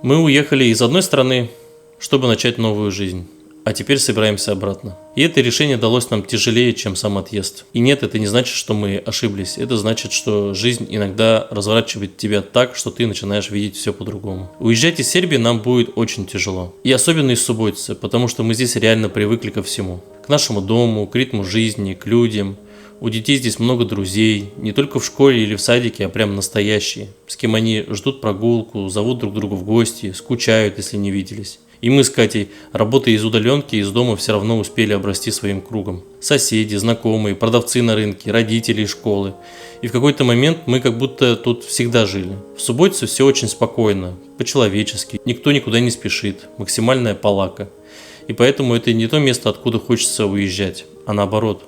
Мы уехали из одной страны, чтобы начать новую жизнь, а теперь собираемся обратно. И это решение далось нам тяжелее, чем сам отъезд. И нет, это не значит, что мы ошиблись. Это значит, что жизнь иногда разворачивает тебя так, что ты начинаешь видеть все по-другому. Уезжать из Сербии нам будет очень тяжело. И особенно из Субботицы, потому что мы здесь реально привыкли ко всему. К нашему дому, к ритму жизни, к людям. У детей здесь много друзей, не только в школе или в садике, а прям настоящие, с кем они ждут прогулку, зовут друг друга в гости, скучают, если не виделись. И мы с Катей, работая из удаленки, из дома все равно успели обрасти своим кругом. Соседи, знакомые, продавцы на рынке, родители из школы. И в какой-то момент мы как будто тут всегда жили. В Субботице все очень спокойно, по-человечески, никто никуда не спешит, максимальная полака. И поэтому это не то место, откуда хочется уезжать, а наоборот.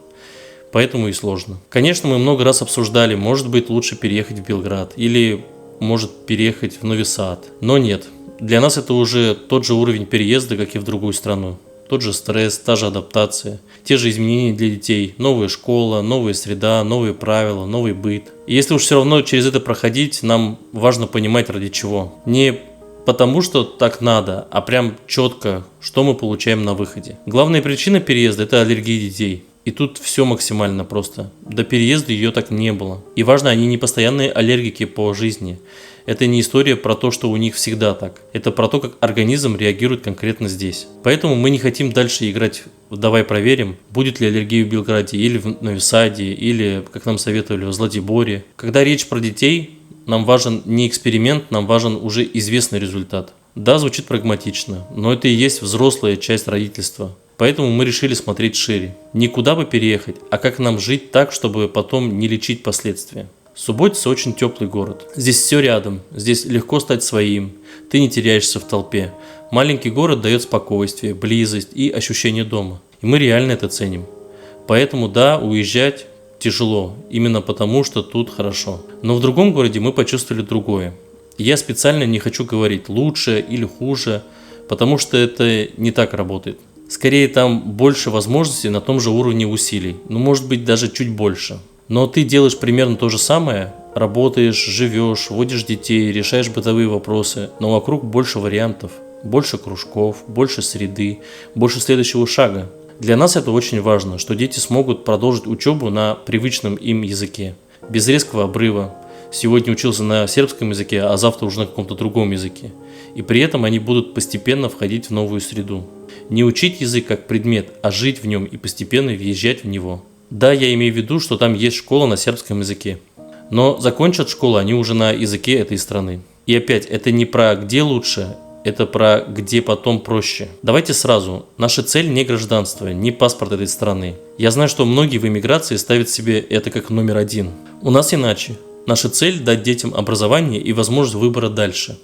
Поэтому и сложно. Конечно, мы много раз обсуждали, может быть лучше переехать в Белград или может переехать в Нови Сад. Но нет, для нас это уже тот же уровень переезда, как и в другую страну. Тот же стресс, та же адаптация, те же изменения для детей, новая школа, новая среда, новые правила, новый быт. И если уж все равно через это проходить, нам важно понимать ради чего. Не потому что так надо, а прям четко, что мы получаем на выходе. Главная причина переезда – это аллергия детей. И тут все максимально просто. До переезда ее так не было. И важно, они не постоянные аллергики по жизни. Это не история про то, что у них всегда так. Это про то, как организм реагирует конкретно здесь. Поэтому мы не хотим дальше играть в «давай проверим», будет ли аллергия в Белграде или в Нови Саде, или, как нам советовали, в Златиборе. Когда речь про детей, нам важен не эксперимент, нам важен уже известный результат. Да, звучит прагматично, но это и есть взрослая часть родительства. Поэтому мы решили смотреть шире. Не куда бы переехать, а как нам жить так, чтобы потом не лечить последствия. Субботица очень теплый город. Здесь все рядом, здесь легко стать своим, ты не теряешься в толпе. Маленький город дает спокойствие, близость и ощущение дома. И мы реально это ценим. Поэтому да, уезжать тяжело, именно потому, что тут хорошо. Но в другом городе мы почувствовали другое. Я специально не хочу говорить лучше или хуже, потому что это не так работает. Скорее, там больше возможностей на том же уровне усилий, может быть даже чуть больше. Но ты делаешь примерно то же самое, работаешь, живешь, водишь детей, решаешь бытовые вопросы, но вокруг больше вариантов, больше кружков, больше среды, больше следующего шага. Для нас это очень важно, что дети смогут продолжить учебу на привычном им языке, без резкого обрыва. Сегодня учился на сербском языке, а завтра уже на каком-то другом языке. И при этом они будут постепенно входить в новую среду. Не учить язык как предмет, а жить в нем и постепенно въезжать в него. Да, я имею в виду, что там есть школа на сербском языке. Но закончат школу они уже на языке этой страны. И опять, это не про где лучше, это про где потом проще. Давайте сразу, наша цель не гражданство, не паспорт этой страны. Я знаю, что многие в эмиграции ставят себе это как номер один. У нас иначе. Наша цель – дать детям образование и возможность выбора дальше.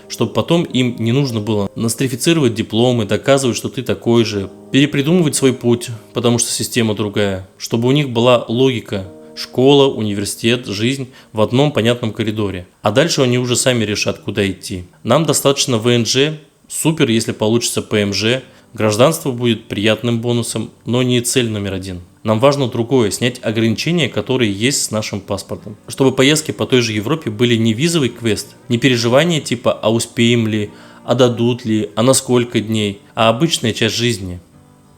Чтобы потом им не нужно было нострифицировать дипломы, доказывать, что ты такой же, перепридумывать свой путь, потому что система другая, чтобы у них была логика – школа, университет, жизнь в одном понятном коридоре. А дальше они уже сами решат, куда идти. Нам достаточно ВНЖ, супер, если получится ПМЖ, гражданство будет приятным бонусом, но не цель номер один. Нам важно другое – снять ограничения, которые есть с нашим паспортом. Чтобы поездки по той же Европе были не визовый квест, не переживания типа «а успеем ли?», «а дадут ли?», «а на сколько дней?», а обычная часть жизни.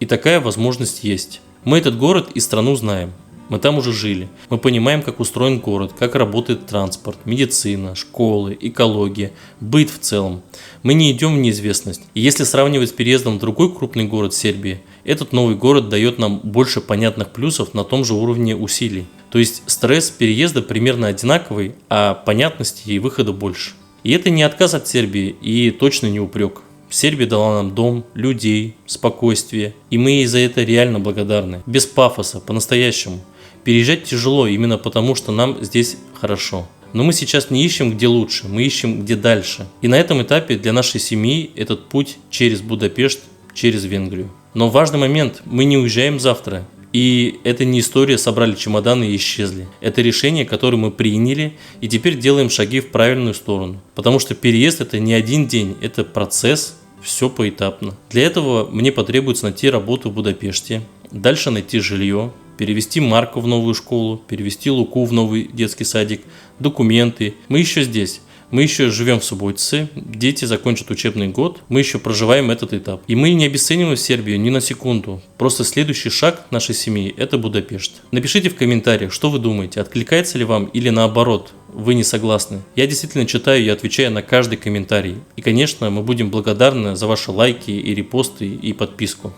И такая возможность есть. Мы этот город и страну знаем. Мы там уже жили. Мы понимаем, как устроен город, как работает транспорт, медицина, школы, экология, быт в целом. Мы не идем в неизвестность. И если сравнивать с переездом в другой крупный город Сербии, этот новый город дает нам больше понятных плюсов на том же уровне усилий. То есть стресс переезда примерно одинаковый, а понятности и выхода больше. И это не отказ от Сербии и точно не упрек. Сербия дала нам дом, людей, спокойствие, и мы ей за это реально благодарны. Без пафоса, по-настоящему. Переезжать тяжело именно потому, что нам здесь хорошо. Но мы сейчас не ищем, где лучше, мы ищем, где дальше. И на этом этапе для нашей семьи этот путь через Будапешт, через Венгрию. Но важный момент, мы не уезжаем завтра. И это не история «собрали чемоданы и исчезли». Это решение, которое мы приняли, и теперь делаем шаги в правильную сторону. Потому что переезд – это не один день, это процесс, все поэтапно. Для этого мне потребуется найти работу в Будапеште, дальше найти жилье, перевести Марку в новую школу, перевести Луку в новый детский садик, документы. Мы еще здесь. Мы еще живем в Субботице, дети закончат учебный год, мы еще проживаем этот этап. И мы не обесцениваем Сербию ни на секунду. Просто следующий шаг нашей семьи – это Будапешт. Напишите в комментариях, что вы думаете, откликается ли вам или наоборот, вы не согласны. Я действительно читаю и отвечаю на каждый комментарий. И, конечно, мы будем благодарны за ваши лайки и репосты и подписку.